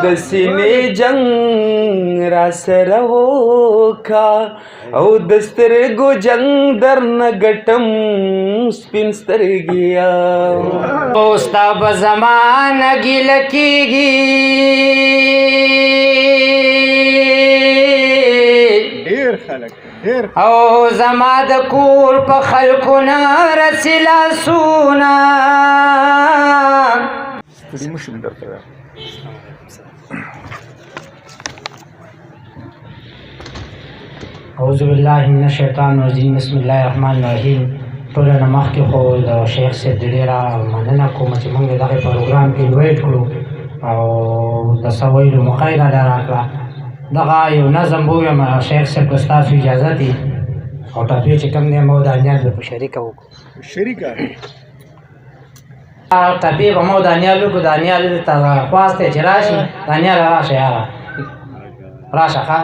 د سینې جنگ را سره وکا او د سترګو جنگ درنه ګټم سپین سترګیا او ستا به زمانه ګیله کېږي او زما د کور په خلکو نه رسي لاسونه اعوذ بالله من الشیطان الرجیم بسم الله الرحمن الرحیم ټوله نه مخکې خو د شیخ صاحب د ډېره مننه کوم چې موږ دغه پروګرام کې انوایټ کړو او د څه ویلو موقع یې راله راکړه دغه یو نظم به ووایم شیخ صاحب که ستاسو اجازه دي او ټاپې چې کوم دی مو دانیال به په شریکه وکړو ټاپې به مو دانیال وکړو دانیال ته خواست دی چې راشي دانیال راشه یاره راشه ښه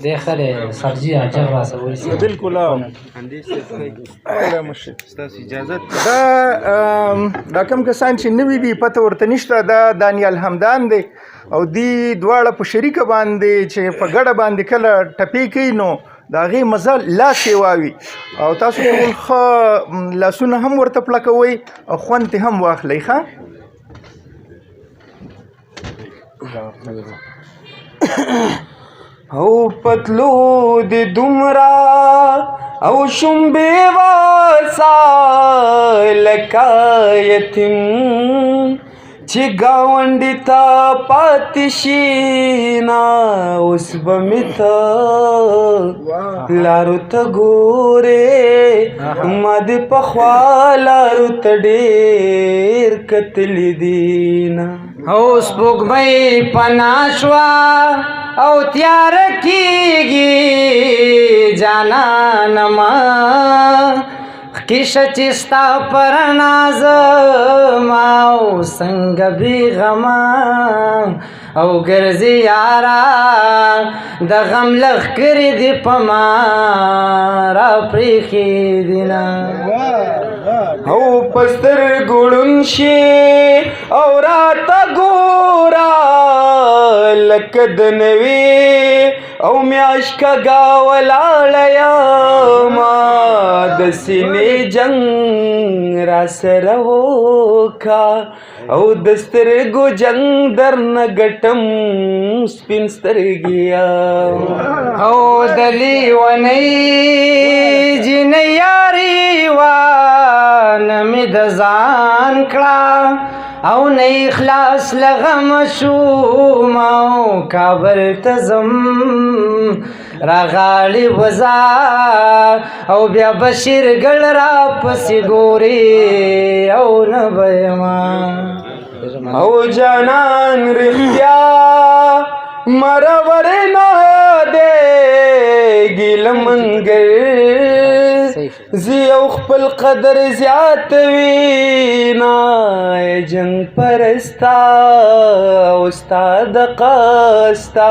دی خره سبزی اچر راسه وایسي بالکل دا کم کسان چې نوي دي پته ورته نشته دا دانیال همدان دی او دی دواړه په شریکه باندې چې په ګډه باندې کله ټپې کوي نو د هغې مزه لاس یې واوي او تاسو ټول ښه لاسونه هم ورته پړکوئ او خوند ترې هم واخلئ ښه او پتلو د دومره او شومبې واسا لکه یتیم چې ګاونډي ته پاتې شي نه اوس به مې ته لارو ته ګورې ما د پخوا لارو ته ډېر کتلي دي نه او سپوږمۍ پناه شوه او تیاره کېږي جانانما کیشه چې ستا پر ناز ما او څنګه بېغمه او ګرځي یاره د غم لښکرې دې په ما راپرېښې دي نه او په سترګو ړوند شي او راته ګوره لکه د نوي او میاشت کږه ولاړه یمه د سینې جنگ را سره وکا او د سترګو جنگ درنه ګټم سپین سترګیا او د لیونۍ جنۍ یاري وانه مې د ځان کړه او نه اخلاص لغم شوم او کابل ته ځم راغاړې وزا او بیا بشیر ګل را پسې ګورې او نه بېما او جانان رښتیا مرور نه دی ګیله منګر زی او خپل قدر زیاتوي نه جنگ پرستا استاد قاستا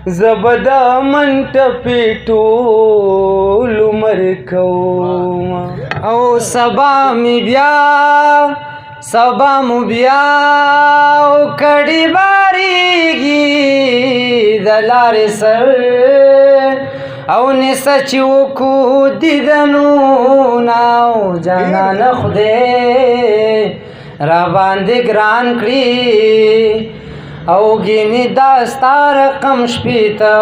زبدا من ټپې ټول عمر کوم او سبا مې بیا او کډې باریږي د لارې سر او نسه چې وکو دیدنونه او جانانه خدای را باندې ګران کړي او ګینې دا ستا رقم شپېته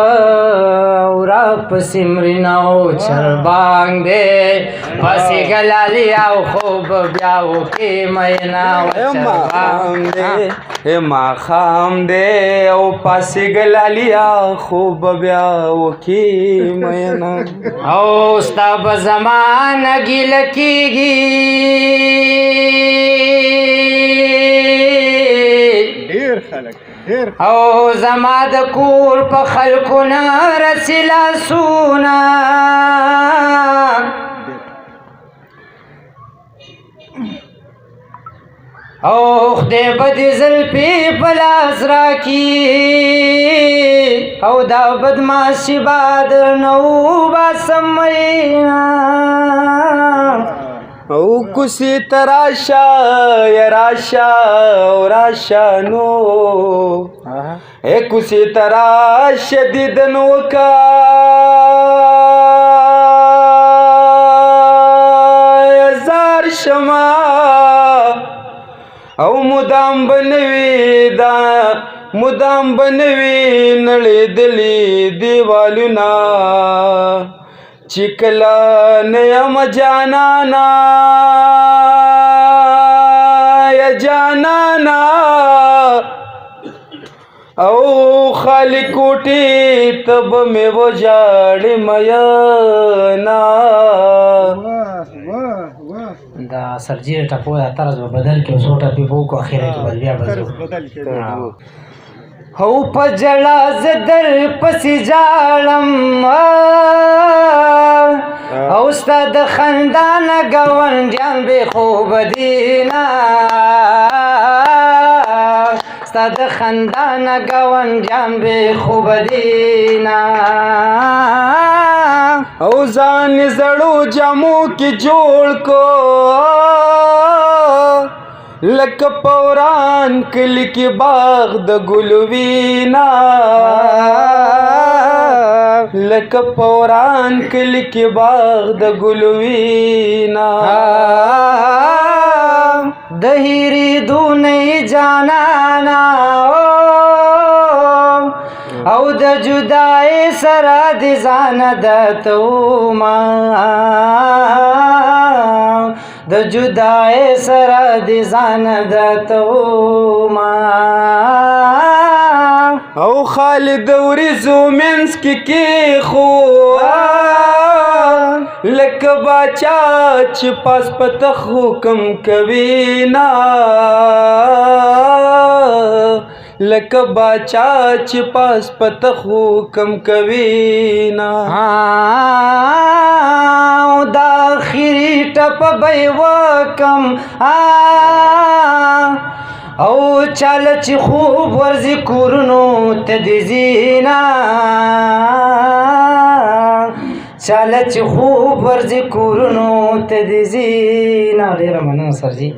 او را پسې مړینه او چربانګ دی پسې ګلالي او خوب بیا وکې مینا ماښام دی او پاسې ګلالي او خوب بیا وکې مینا او ستا به زمانه ګیله کېږي او زما د کور په خلکو نه رسي لاسونه او خدای به دې زلفې په لاس راکړي او دا بدماشي به درنه وباسم مینا او کوسې ته راشه یا راشه او راشه نو ای کوسې ته راشه دیدن وکړه زار شمه او مدام بنوي دا مدام بنوي نړېدلي دیوالونه چې کله نه یم جانانا یا جانانا او خالی کوټې ته به مې وژاړې مینا دا سرجی ټپو دا طرز به بدل کړو څو ټپې به وکړو اخره کې به بیا به ځو او په ژړا زه در پسې ژاړم او ستا د خندا نه ګاونډیان بې خوبه دي نه ستا د خندا نه ګاونډیان بې خوبه دي نه او ځان زړو جامو کې جوړ کو لکه پوران کلی کې باغ د ګلوینا لکه پوران کلی کې باغ د ګلوینا د هېرېدو نه یې جانانا او د جدای سره د ځان دته وما د جدای سره د ځان دته وما او خالد ورزو منس کې خو لکه باچا چې پاس پتخ حکم کوي نا لکه باچا چې پاس پتخ حکم کوي نا دا آخري ټپ به یې وکم او چاله چې خوب ورځي کورونو ته د زینا چاله چې خوب ورځي کورونو ته د زینا ډېره مننه سرجي